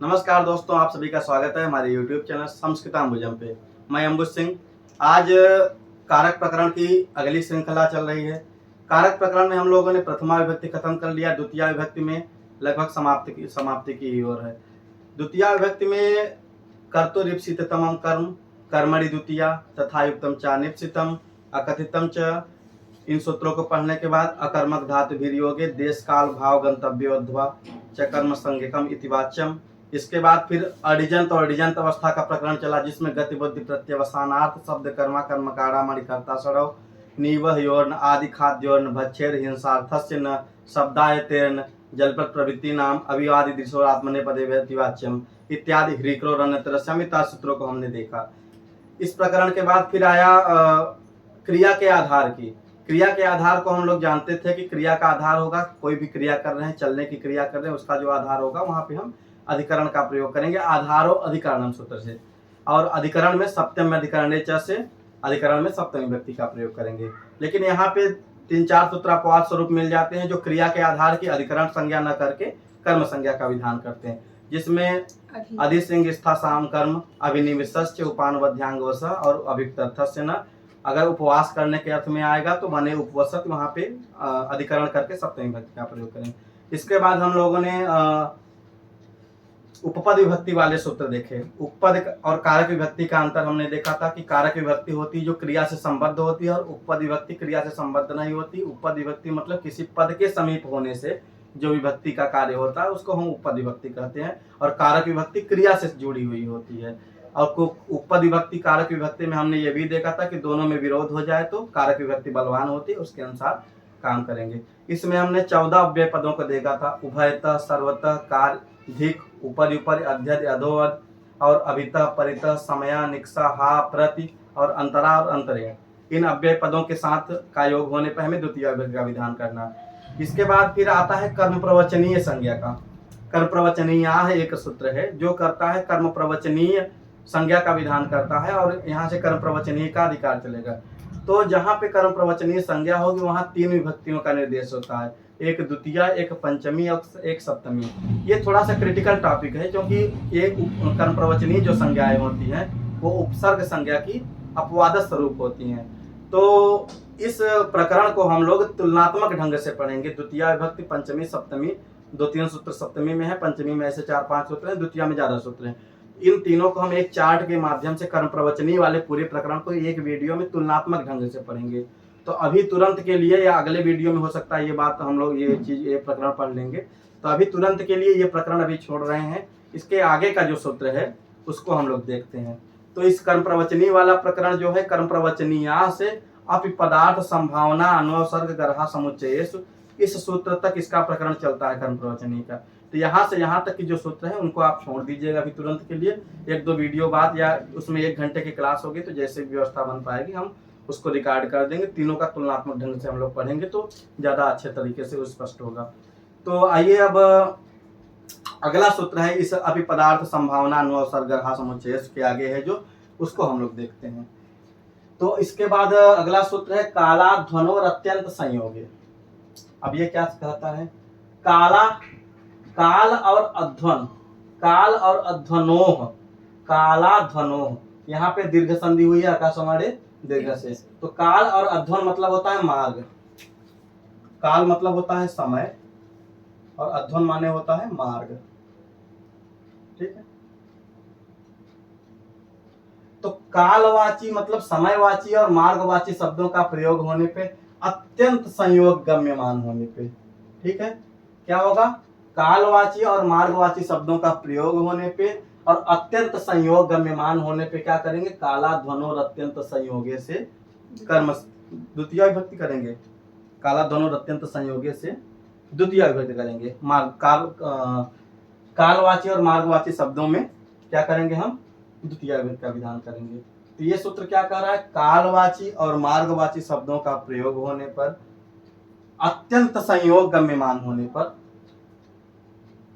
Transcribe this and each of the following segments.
नमस्कार दोस्तों, आप सभी का स्वागत है हमारे YouTube चैनल संस्कृताम्बुजम पे। मैं अंबुज सिंह। आज कारक प्रकरण की अगली श्रृंखला चल रही है। कारक प्रकरण में हम लोगों ने प्रथमा विभक्ति खत्म कर लिया, द्वितीया विभक्ति में लगभग समाप्ति की ओर है। द्वितीया विभक्ति में कर्तुरीप्सिततमं कर्म, कर्मणि द्वितीया, तथायुक्तम च निप्सितम, अकथितम च। इन सूत्रों को पढ़ने के बाद अकर्मक धातु भिर्योगे देश काल भाव गंतव्योध्वा च कर्म संज्ञकम इति वाच्यम। इसके बाद फिर अडिजंत और अडिजंत अवस्था का प्रकरण चला, जिसमें गति बुद्धि प्रत्यवसानार्थ शब्द कर्मा कर्मकारा मणिकर्ता सड़व निवह योर्ण आदि खाद्योर्ण भच्छेर हिंसार्थस्य न शब्दायतेन जलपद प्रवृत्ति नाम अभिवादि दिशोरात्मने पदे वाच्यम इत्यादि ह्रीक्रो रणत्रस्यम इत्यादि सूत्रों को हमने देखा। इस प्रकरण के बाद फिर आया क्रिया के आधार की। क्रिया के आधार को हम लोग जानते थे कि क्रिया का आधार होगा, कोई भी क्रिया कर रहे हैं, चलने की क्रिया कर रहे हैं, उसका जो आधार होगा वहां पे हम अधिकरण का प्रयोग करेंगे, आधारो अधिकरणम सूत्र से। और अधिकरण में सप्तम अधिकरणे च से अधिकरण में सप्तमी विभक्ति का प्रयोग करेंगे। लेकिन यहाँ पे 3-4 सूत्र अपवाद स्वरूप मिल जाते हैं जो क्रिया के आधार की अधिकरण संज्ञा न करके कर्म संज्ञा का विधान करते हैं, जिसमें अधिसिंह स्था साम कर्म अभिनिवेश उपानवध्यांगवश और अभिक्तर्थस्य न। अगर उपवास करने के अर्थ में आएगा तो बने उपवसत, वहां पे अधिकरण करके सप्तमी विभक्ति का प्रयोग करेंगे। इसके बाद हम लोगों ने उपपद विभक्ति वाले सूत्र देखे। उपपद और कारक विभक्ति का अंतर हमने देखा था कि कारक विभक्ति होती जो क्रिया से संबद्ध होती है और उपपद विभक्ति क्रिया से संबद्ध नहीं होती। उपपद विभक्ति मतलब किसी पद के समीप होने से जो विभक्ति का कार्य होता है उसको हम उपपद विभक्ति कहते हैं, और कारक विभक्ति क्रिया से जुड़ी हुई होती है। और उपपद विभक्ति कारक विभक्ति में हमने ये भी देखा था कि दोनों में विरोध हो जाए तो कारक विभक्ति बलवान होती है, उसके अनुसार काम करेंगे। इसमें हमने 14 अव्यय पदों को देखा था। उभयतः, सर्वतः, कार्य, धिक, ऊपर ऊपर, अध्यय, अधोअध और अभितः, परितः, समया, निक्सा, हा, प्रति और अंतरा और अंतरे। इन अव्यय पदों के साथ का योग होने पर हमें द्वितीय विभक्ति का विधान करना। इसके बाद फिर आता है कर्म प्रवचनीय संज्ञा का। कर्म प्रवचनीय एक सूत्र है जो करता है कर्म प्रवचनीय संज्ञा का विधान करता है, और यहाँ से कर्म प्रवचनीय का अधिकार चलेगा। तो जहाँ पे कर्म प्रवचनीय संज्ञा होगी वहाँ 3 विभक्तियों का निर्देश होता है, एक द्वितीया, एक पंचमी और एक सप्तमी। ये थोड़ा सा क्रिटिकल टॉपिक है क्योंकि ये कर्म प्रवचनीय जो संज्ञाएं होती हैं वो उपसर्ग संज्ञा की अपवाद स्वरूप होती हैं। तो इस प्रकरण को हम लोग तुलनात्मक ढंग से पढ़ेंगे। द्वितीया विभक्ति, पंचमी, सप्तमी, 2-3 सूत्र सप्तमी में है, पंचमी में ऐसे 4-5 सूत्र हैं, द्वितीया में ज्यादा सूत्र हैं। इन तीनों को हम एक चार्ट के माध्यम से कर्म प्रवचनीय वाले पूरे प्रकरण को एक वीडियो में तुलनात्मक ढंग से पढ़ेंगे। तो अभी तुरंत के लिए या अगले वीडियो में हो सकता है ये बात हम लोग ये प्रकरण पढ़ लेंगे। तो अभी तुरंत के लिए ये प्रकरण अभी छोड़ रहे हैं, इसके आगे का जो सूत्र है उसको हम लोग देखते हैं। तो इस कर्म प्रवचनीय वाला प्रकरण जो है, कर्म प्रवचनीय से अपि पदार्थ संभावना अनुसर्ग गर्हा समुच्चयेषु, इस सूत्र तक इसका प्रकरण चलता है कर्म प्रवचनीय का। तो यहाँ से यहाँ तक की जो सूत्र है उनको आप छोड़ दीजिएगा अभी तुरंत के लिए। 1-2 वीडियो बाद या उसमें 1 घंटे की क्लास होगी तो जैसे व्यवस्था बन पाएगी हम उसको रिकॉर्ड कर देंगे। तीनों का तुलनात्मक ढंग से हम लोग पढ़ेंगे तो ज़्यादा अच्छे तरीके से स्पष्ट होगा। तो आइए अब अगला सूत्र है इस अपि पदार्थ संभावना अनुसर्ग गर्हा समुच्चयेषु के आगे है जो, उसको हम लोग देखते हैं। तो इसके बाद अगला सूत्र है काला ध्वनोर अत्यंत संयोगे। अब ये क्या कहता है? काल और अध्वन, काल और अध्वनोह, काला ध्वनोह, यहाँ पे दीर्घ संधि हुई है आकाशवाणी दीर्घ से। तो काल और अध्वन मतलब होता है मार्ग, काल मतलब होता है समय और अध्वन माने होता है मार्ग। ठीक है, तो कालवाची मतलब समयवाची और मार्गवाची शब्दों का प्रयोग होने पे, अत्यंत संयोग गम्यमान होने पे, ठीक है, क्या होगा? कालवाची और मार्गवाची शब्दों का प्रयोग होने पे और अत्यंत संयोग गम्यमान होने पे क्या करेंगे? काला ध्वनोर अत्यंत संयोगे से कर्म द्वितीय विभक्ति करेंगे। काला ध्वनोर अत्यंत संयोगे से द्वितीय विभक्ति करेंगे। कालवाची और मार्गवाची शब्दों में क्या करेंगे? हम द्वितीय विभक्ति का विधान करेंगे। तो ये सूत्र क्या कह रहा है? कालवाची और मार्गवाची शब्दों का प्रयोग होने पर, अत्यंत संयोग गम्यमान होने पर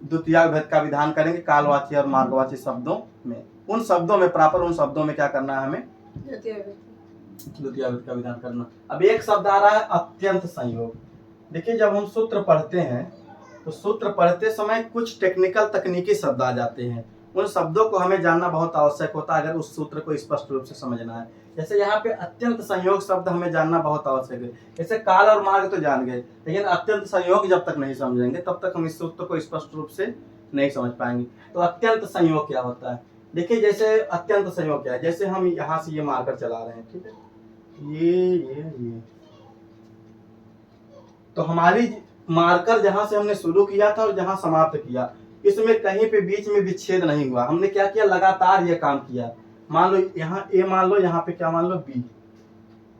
द्वितीय विभक्ति का विधान करेंगे कालवाची और मार्गवाची शब्दों में। उन शब्दों में प्रॉपर उन शब्दों में क्या करना है? हमें द्वितीय विभक्ति का विधान करना। अब एक शब्द आ रहा है अत्यंत संयोग। देखिए जब हम सूत्र पढ़ते हैं तो सूत्र पढ़ते समय कुछ टेक्निकल तकनीकी शब्द आ जाते हैं, उन शब्दों को हमें जानना बहुत आवश्यक होता है अगर उस सूत्र को स्पष्ट रूप से समझना है। जैसे यहाँ पे अत्यंत संयोग शब्द हमें जानना बहुत आवश्यक है। जैसे काल और मार्ग तो जान गए, लेकिन अत्यंत संयोग जब तक नहीं समझेंगे तब तक हम इस सूत्र को स्पष्ट रूप से नहीं समझ पाएंगे। तो अत्यंत संयोग क्या होता है? देखिए, जैसे अत्यंत संयोग क्या है, जैसे हम यहाँ से ये मार्कर चला रहे हैं, ठीक है, ये तो हमारी मार्कर जहां से हमने शुरू किया था और जहां समाप्त किया, इसमें कहीं पे बीच में विच्छेद नहीं हुआ। हमने क्या किया, लगातार ये काम किया। मान लो यहाँ ए, मान लो यहाँ पे क्या मान लो बी,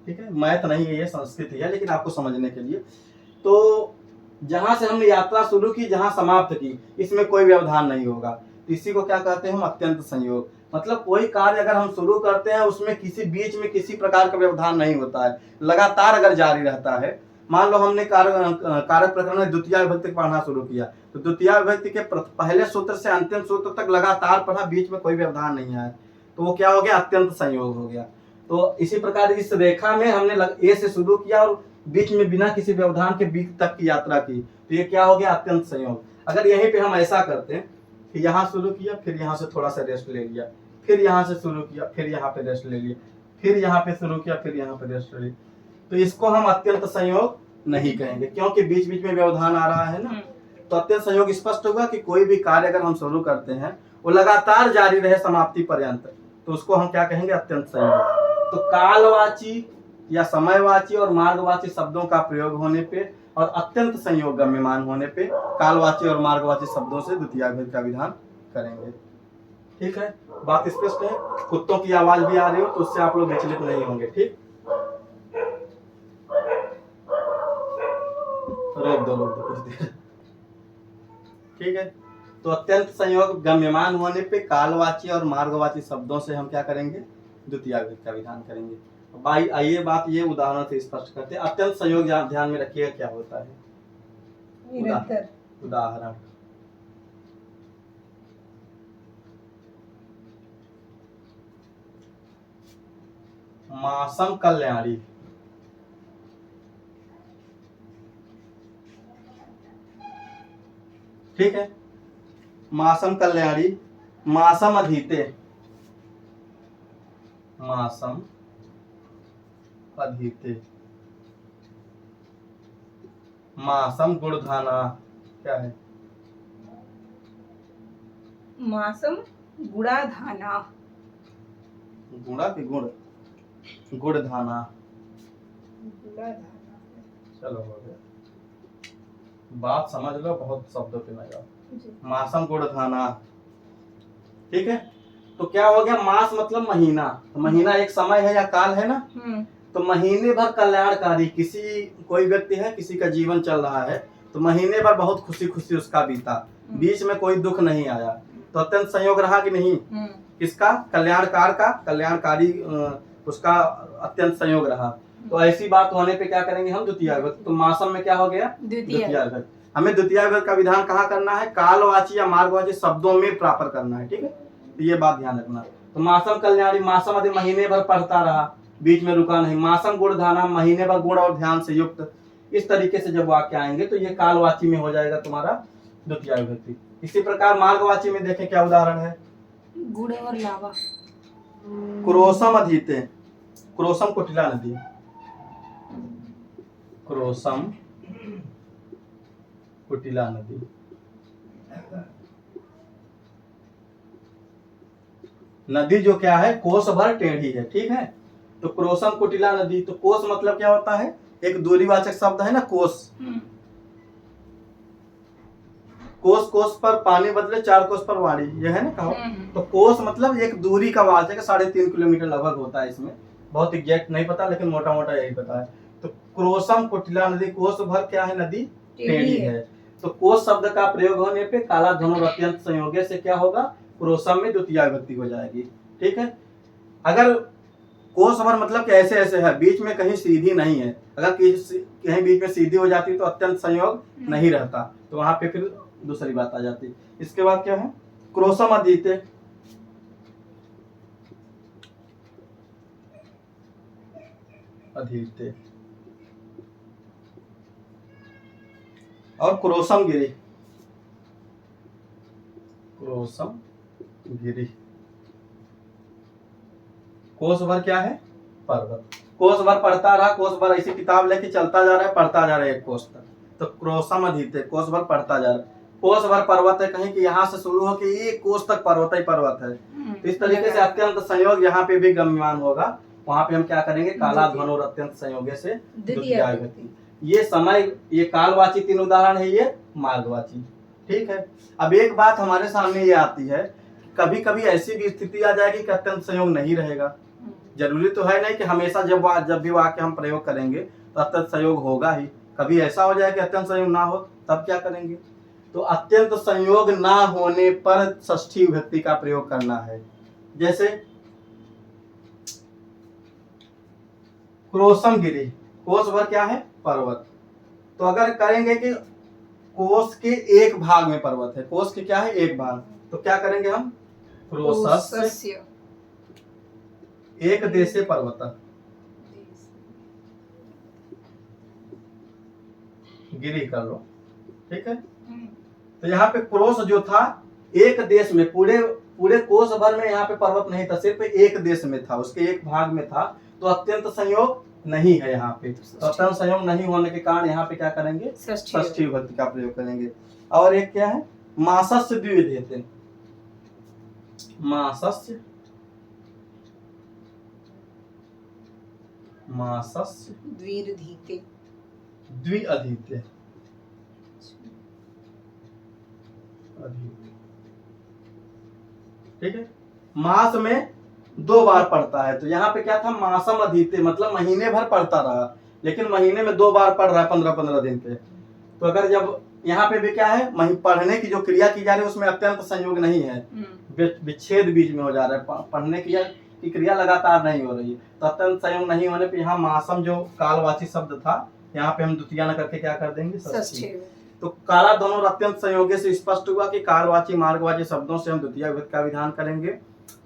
ठीक है, मैथ नहीं है, ये संस्कृत है, लेकिन आपको समझने के लिए। तो जहां से हमने यात्रा शुरू की, जहां समाप्त की, इसमें कोई व्यवधान नहीं होगा। तो इसी को क्या कहते हैं हम, अत्यंत संयोग। मतलब कोई कार्य अगर हम शुरू करते हैं उसमें किसी बीच में किसी प्रकार का व्यवधान नहीं होता है, लगातार अगर जारी रहता है। मान लो हमने कारक प्रकरण में द्वितीय विभक्ति पढ़ना शुरू किया, तो द्वितीय विभक्ति के पहले सूत्र से अंतिम सूत्र तक लगातार पढ़ा, बीच में कोई व्यवधान नहीं आया, तो वो क्या हो गया, अत्यंत संयोग हो गया। तो इसी प्रकार इस रेखा में हमने ए से शुरू किया और बीच में बिना किसी व्यवधान के बी तक की यात्रा की, तो ये क्या हो गया, अत्यंत संयोग। अगर यहीं पे हम ऐसा करते हैं कि यहाँ शुरू किया, फिर यहाँ से थोड़ा सा रेस्ट ले लिया, फिर यहाँ से शुरू किया, फिर यहाँ पे रेस्ट ले लिया, फिर यहाँ पे शुरू किया, फिर यहाँ पे रेस्ट ले लिया, तो इसको हम अत्यंत संयोग नहीं कहेंगे, क्योंकि बीच बीच में व्यवधान आ रहा है ना। तो अत्यंत संयोग स्पष्ट होगा कि कोई भी कार्य अगर हम शुरू करते हैं वो लगातार जारी रहे समाप्ति पर्यंत, तो उसको हम क्या कहेंगे, अत्यंत संयोग। तो कालवाची या समयवाची और मार्गवाची शब्दों का प्रयोग होने पे और अत्यंत संयोग गम्यमान होने पे कालवाची और मार्गवाची शब्दों से द्वितीय विभक्ति का विधान करेंगे। ठीक है, बात स्पष्ट है? कुत्तों की आवाज भी आ रही हो तो उससे आप लोग विचलित नहीं होंगे। ठीक, रोक दो कुछ देर। ठीक है, तो अत्यंत संयोग गम्यमान होने पे कालवाची और मार्गवाची शब्दों से हम क्या करेंगे, द्वितीय विभक्ति का विधान करेंगे। भाई आइए बात ये उदाहरण से स्पष्ट करते हैं। अत्यंत संयोग ध्यान में रखिएगा क्या होता है। उदाहरण, मासम कल्याणी, ठीक है, मासम कल्याणी, मासम अधीते, मासम अधीते, मासम गुणधाना, क्या है, मासम गुणाधाना, गुणा की गुण, गुणधाना, चलो हो गया, बात समझ लो, बहुत शब्दों पे लगा। मासम गुणधाना, ठीक है, तो क्या हो गया, मास मतलब महीना, तो महीना एक समय है या काल है ना। तो महीने भर कल्याणकारी, किसी कोई व्यक्ति है, किसी का जीवन चल रहा है, तो महीने भर बहुत खुशी खुशी उसका बीता, बीच में कोई दुख नहीं आया, तो अत्यंत संयोग रहा कि नहीं, किसका, कल्याणकार का, कल्याणकारी उसका अत्यंत संयोग रहा। तो ऐसी बात होने पे क्या करेंगे हम, द्वितीय विभक्ति। तो मासम में क्या हो गया, द्वितीय विभक्ति। हमें द्वितीय विभक्ति का विधान कहाँ करना है, कालवाची या मार्गवाची शब्दों में प्राप्त करना है। ठीक है, तो ये बात ध्यान रखना। तो मासम कल्याणी, मासम आदि महीने भर पढ़ता रहा, बीच में रुका नहीं। मासम गुणधाना, महीने भर गुण और ध्यान से युक्त। इस तरीके से जब वाक्य आएंगे तो ये कालवाची में हो जाएगा तुम्हारा द्वितीय विभक्ति। इसी प्रकार मार्गवाची में देखें क्या उदाहरण है, गुड़ और लावा, क्रोशम अधीते, क्रोशम कुटिला नदी, क्रोशम कुटिला नदी, नदी जो क्या है, कोस भर टेढ़ी है। ठीक है, तो क्रोशम कुटिला नदी, तो कोस मतलब क्या होता है, एक दूरीवाचक शब्द है ना, कोस। कोस, कोस पर पानी बदले, चार कोस पर वाणी, ये है ना कहो। तो कोस मतलब एक दूरी का वाचक है, 3.5 किलोमीटर लगभग होता है। इसमें बहुत एग्जैक्ट नहीं पता, लेकिन मोटा मोटा यही पता है। तो क्रोशम कुटिला नदी, कोस भर क्या है, नदी टेढ़ी है। तो कोस शब्द का प्रयोग होने पे काला धन और अत्यंत संयोग से क्या होगा, क्रोशम में द्वितीय विभक्ति हो जाएगी। ठीक है, अगर कोस भर मतलब कि ऐसे ऐसे है, बीच में कहीं सीधी नहीं है, अगर कहीं बीच में सीधी हो जाती तो अत्यंत संयोग नहीं रहता, तो वहां पे फिर दूसरी बात आ जाती। इसके बाद क्या है, क्रोशम अधीते, अधीते और क्रोशम गिरी, क्रोसम गिरी। कोस भर क्या है? पर्वत। कोस भर पढ़ता रहा, कोस भर ऐसी किताब लेके चलता जा रहा है, पढ़ता जा रहा है एक कोस तक, तो क्रोसम अधीते, कोस भर पढ़ता जा रहा है। कोस भर पर्वत है, कहीं कि यहाँ से शुरू हो के एक कोस तक पर्वत ही पर्वत है। तो इस तरीके से अत्यंत संयोग यहाँ पे भी गम्यमान होगा। वहां पे हम क्या करेंगे? काला ध्वनुर अत्यंत संयोगे से द्वितीय विभक्ति। ये समय, ये कालवाची 3 उदाहरण है, ये मार्गवाची। ठीक है। अब एक बात हमारे सामने ये आती है, कभी कभी ऐसी भी स्थिति आ जाएगी कि अत्यंत संयोग नहीं रहेगा। जरूरी तो है नहीं कि हमेशा जब भी वाक्य हम प्रयोग करेंगे तो अत्यंत संयोग होगा ही। कभी ऐसा हो जाए कि अत्यंत संयोग ना हो, तब क्या करेंगे? तो अत्यंत संयोग ना होने पर षष्ठी विभक्ति का प्रयोग करना है। जैसे क्रोसम गिरी, कोस भर क्या है? पर्वत। तो अगर करेंगे कि कोस के एक भाग में पर्वत है, कोस के क्या है? एक भाग, तो क्या करेंगे हम? क्रोसस्य एक देशे पर्वत, गिरी कर लो। ठीक है। तो यहाँ पे क्रोस जो था एक देश में, पूरे कोस भर में यहाँ पे पर्वत नहीं था, सिर्फ एक देश में था, उसके एक भाग में था। तो अत्यंत संयोग नहीं है यहाँ पे। तो अत्यंत संयोग नहीं होने के कारण यहाँ पे क्या करेंगे? षष्ठी विभक्ति का प्रयोग करेंगे। और एक क्या है? मासस्य द्विअधीते, मासस्य द्विअधीते, द्विअधीते, ठीक है। मास में 2 बार पढ़ता है, तो यहाँ पे क्या था? मासम अधीते, मतलब महीने भर पढ़ता रहा, लेकिन महीने में 2 बार पढ़ रहा है 15-15 दिन पे। तो अगर जब यहाँ पे भी क्या है? पढ़ने की जो क्रिया की जा रही है उसमें अत्यंत संयोग नहीं है, विच्छेद बीच में हो जा रहा है, पढ़ने की क्रिया लगातार नहीं हो रही है। तो अत्यंत संयोग नहीं होने पे यहाँ मासम जो कालवाची शब्द था, यहाँ पे हम द्वितीय न करके क्या कर देंगे? षष्ठी। तो काला दोनों अत्यंत संयोगे से स्पष्ट हुआ कि कालवाची मार्गवाची शब्दों से हम द्वितीय विभक्ति का विधान करेंगे।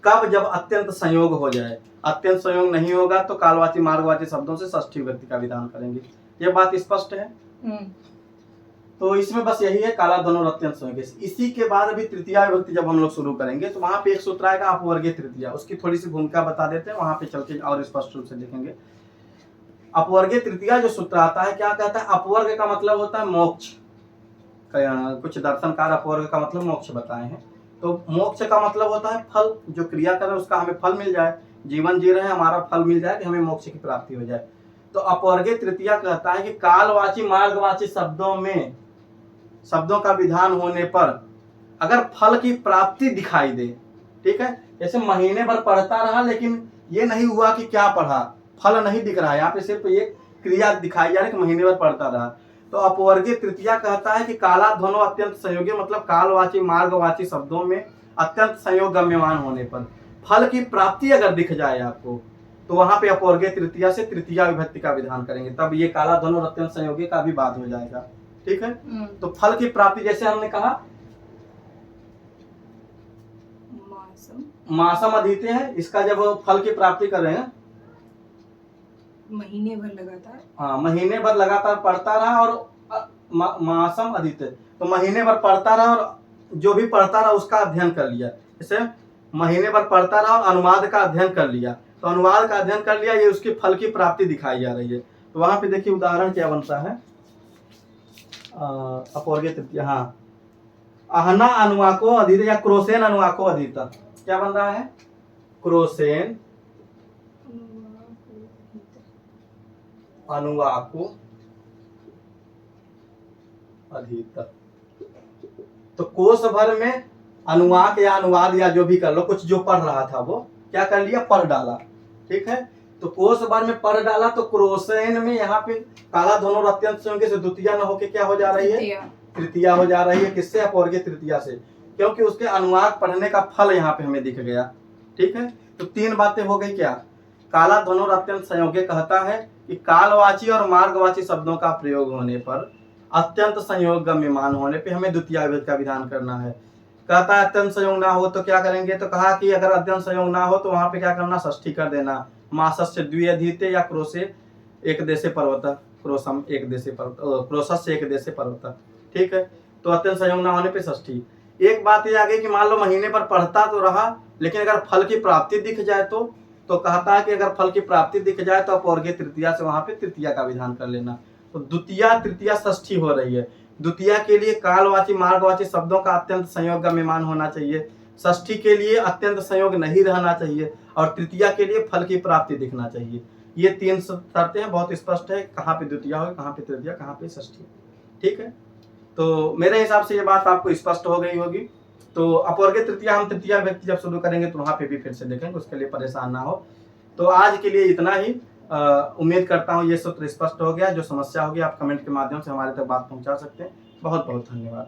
कब? जब अत्यंत संयोग हो जाए। अत्यंत संयोग नहीं होगा तो कालवाची मार्गवाची शब्दों से षष्ठी विभक्ति का विधान करेंगे। ये बात स्पष्ट है। तो इसमें बस यही है, काला दोनों अत्यंत संयोगे से। इसी के बाद भी तृतीय विभक्ति जब हम लोग शुरू करेंगे तो वहां पे एक सूत्र आएगा अपवर्गीय तृतीया, उसकी थोड़ी सी भूमिका बता देते हैं, वहां पे चल के और स्पष्ट रूप से देखेंगे। अपवर्गीय तृतीया जो सूत्र आता है, क्या कहता है? अपवर्ग का मतलब होता है मोक्ष। कुछ दर्शनकार अपवर्ग का मतलब मोक्ष बताए हैं। तो मोक्ष का मतलब होता है फल, जो क्रिया कर रहे हैं उसका हमें फल मिल जाए, जीवन जी रहे हैं हमारा फल मिल जाए, कि हमें मोक्ष की प्राप्ति हो जाए। तो अपवर्गीय तृतीया कहता है कि कालवाची मार्गवाची शब्दों का विधान होने पर अगर फल की प्राप्ति दिखाई दे, ठीक है, जैसे महीने भर पढ़ता रहा लेकिन ये नहीं हुआ कि क्या पढ़ा, फल नहीं दिख रहा है, यहाँ पे सिर्फ एक क्रिया दिखाई जा रही है कि महीने भर पढ़ता रहा। तो अपवर्गीय तृतीया कहता है कि काला ध्वनो अत्यंत संयोगी, मतलब कालवाची मार्गवाची शब्दों में अत्यंत संयोग गम्यमान होने पर फल की प्राप्ति अगर दिख जाए आपको, तो वहां पे अपवर्गीय तृतीया से तृतीया विभक्ति का विधान करेंगे, तब ये काला ध्वनो अत्यंत संयोगी का भी बात हो जाएगा। ठीक है। तो फल की प्राप्ति, जैसे हमने कहा मासम अधीते हैं, इसका जब फल की प्राप्ति कर रहे हैं महीने भर लगातार, हाँ, महीने भर लगातार पढ़ता रहा और मासम अधीते, तो महीने भर पढ़ता रहा और जो भी पढ़ता रहा उसका अध्ययन कर लिया। जैसे महीने भर पढ़ता रहा और अनुवाद का अध्ययन कर लिया, तो अनुवाद का अध्ययन कर लिया, ये उसकी फल की प्राप्ति दिखाई जा रही है। तो वहां पे देखिए उदाहरण क्या बनता है, अपवर्गीय तृतीया, हाँ, अहना अनुवाको अधीत या क्रोसेन अनुवाको अधीत, क्या बन रहा है? क्रोसेन अनुवाको अधीत। तो कोश भर में अनुवाक या अनुवाद या जो भी कर लो, कुछ जो पढ़ रहा था वो क्या कर लिया? पढ़ डाला। ठीक है। तो कोश भर में पढ़ डाला, तो क्रोसेन में यहाँ पे काला दोनों अत्यंत संयोगी से द्वितीया न होके क्या हो जा रही है? तृतीया हो जा रही है। किससे? अपवर्गीय तृतीया से, क्योंकि उसके अनुवाद पढ़ने का फल यहाँ पे हमें दिख गया। ठीक है। तो 3 बातें हो गई। क्या? काला दोनों अत्यंत संयोगी कहता है कि कालवाची और मार्गवाची शब्दों का प्रयोग होने पर अत्यंत संयोग गम्यमान होने पे हमें द्वितीय विभक्ति का विधान करना है। कहता है अत्यंत संयोग ना हो तो क्या करेंगे? तो कहा कि अगर अत्यंत संयोग ना हो तो वहां पे क्या करना? षष्ठी कर देना। मासस्य द्विअधीते या क्रोसे एक देशे पर्वत, क्रोसम एक देशे पर्वत, क्रोसस्य एक देशे पर्वत। ठीक है। तो अत्यंत संयोग ना होने पे षष्ठी। एक बात ये आ गई कि मान लो महीने पर पढ़ता तो रहा, लेकिन अगर फल की प्राप्ति दिख जाए तो कहता है कि अगर फल की प्राप्ति दिख जाए तो अपवर्गीय तृतीया से वहां पे तृतीया का विधान कर लेना। तो द्वितीया तृतीया षष्ठी हो रही है। द्वितीया के लिए कालवाची मार्गवाची शब्दों का अत्यंत संयोग गम्यमान होना चाहिए, षष्ठी के लिए अत्यंत संयोग नहीं रहना चाहिए, और तृतीया के लिए फल की प्राप्ति दिखना चाहिए। ये 3 शर्तें बहुत स्पष्ट है, कहाँ पे द्वितीया होगी, कहाँ पे तृतीया, कहाँ पे षष्ठी। ठीक है, तो मेरे हिसाब से ये बात आपको स्पष्ट हो गई होगी। तो अपवर्गीय तृतीया हम तृतीया व्यक्ति जब शुरू करेंगे तो वहां पे भी फिर से देखेंगे, उसके लिए परेशान ना हो। तो आज के लिए इतना ही। उम्मीद करता हूँ ये सूत्र स्पष्ट हो गया। जो समस्या होगी आप कमेंट के माध्यम से हमारे तक बात पहुंचा सकते हैं। बहुत बहुत धन्यवाद।